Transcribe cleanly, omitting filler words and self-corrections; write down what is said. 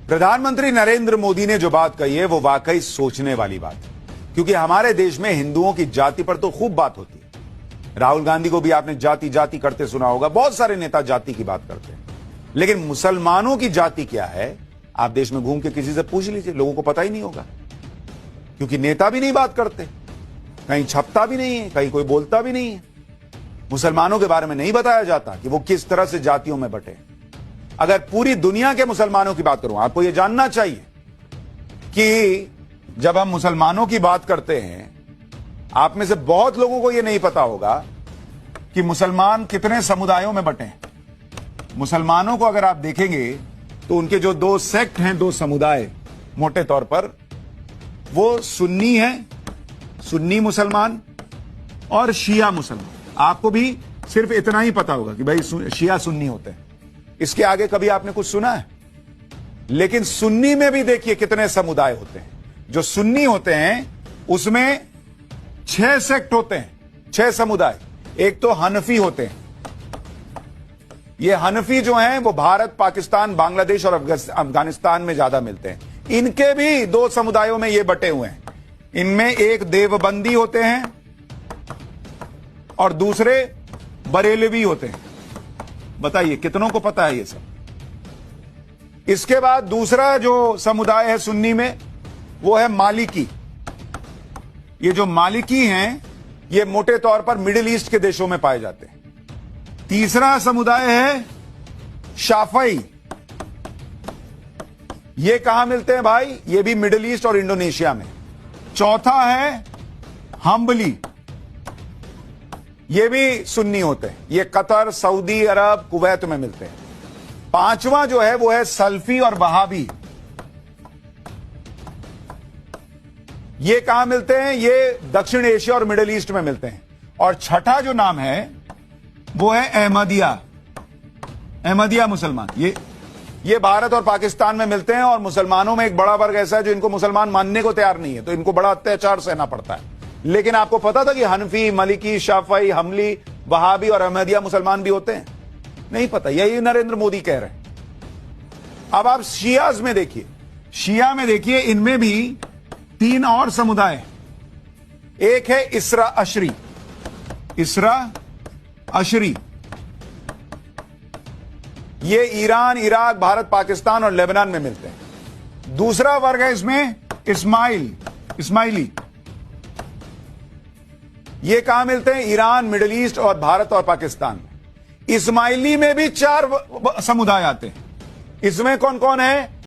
प्रधानमंत्री नरेंद्र मोदी ने जो बात कही है वो वाकई सोचने वाली बात है, क्योंकि हमारे देश में हिंदुओं की जाति पर तो खूब बात होती है। राहुल गांधी को भी आपने जाति जाति करते सुना होगा, बहुत सारे नेता जाति की बात करते हैं, लेकिन मुसलमानों की जाति क्या है आप देश में घूम के किसी से पूछ लीजिए, लोगों को पता ही नहीं होगा, क्योंकि नेता भी नहीं बात करते, कहीं छपता भी नहीं है, कहीं कोई बोलता भी नहीं है। मुसलमानों के बारे में नहीं बताया जाता कि वो किस तरह से जातियों में बटे। अगर पूरी दुनिया के मुसलमानों की बात करूं, आपको यह जानना चाहिए कि जब हम मुसलमानों की बात करते हैं, आप में से बहुत लोगों को यह नहीं पता होगा कि मुसलमान कितने समुदायों में बटे हैं। मुसलमानों को अगर आप देखेंगे तो उनके जो दो सेक्ट हैं, दो समुदाय मोटे तौर पर, वो सुन्नी है, सुन्नी मुसलमान और शिया मुसलमान। आपको भी सिर्फ इतना ही पता होगा कि भाई शिया सुन्नी होते हैं, इसके आगे कभी आपने कुछ सुना है? लेकिन सुन्नी में भी देखिए कितने समुदाय होते हैं। जो सुन्नी होते हैं उसमें 6 सेक्ट होते हैं, 6 समुदाय। एक तो हनफी होते हैं, ये हनफी जो हैं वो भारत, पाकिस्तान, बांग्लादेश और अफगानिस्तान में ज्यादा मिलते हैं। इनके भी 2 समुदायों में ये बटे हुए हैं। इनमें एक देवबंदी होते हैं और दूसरे बरेलवी होते हैं। बताइए कितनों को पता है ये सब? इसके बाद दूसरा जो समुदाय है सुन्नी में, वो है मालिकी। ये जो मालिकी हैं ये मोटे तौर पर मिडिल ईस्ट के देशों में पाए जाते हैं। तीसरा समुदाय है शाफई। ये कहां मिलते हैं भाई? ये भी मिडिल ईस्ट और इंडोनेशिया में। चौथा है हम्बली, ये भी सुन्नी होते हैं, ये कतर, सऊदी अरब, कुवैत में मिलते हैं। पांचवा जो है वो है सल्फी और वहाबी। ये कहां मिलते हैं? ये दक्षिण एशिया और मिडिल ईस्ट में मिलते हैं। और छठा जो नाम है वो है अहमदिया, अहमदिया मुसलमान। ये भारत और पाकिस्तान में मिलते हैं। और मुसलमानों में एक बड़ा वर्ग ऐसा है जो इनको मुसलमान मानने को तैयार नहीं है, तो इनको बड़ा अत्याचार सहना पड़ता है। लेकिन आपको पता था कि हनफी, मलिकी, शाफई, हमली, वहाबी और अहमदिया मुसलमान भी होते हैं? नहीं पता, यही नरेंद्र मोदी कह रहे हैं। अब आप शियाज में देखिए, शिया में देखिए, इनमें भी 3 और समुदाय। एक है इसरा अशरी, इसरा अशरी, ये ईरान, इराक, भारत, पाकिस्तान और लेबनान में मिलते हैं। दूसरा वर्ग है इसमें इस्माइली। ये कहां मिलते हैं? ईरान, मिडिल ईस्ट और भारत और पाकिस्तान में। इस्माइली में भी 4 समुदाय आते हैं। इसमें कौन कौन है?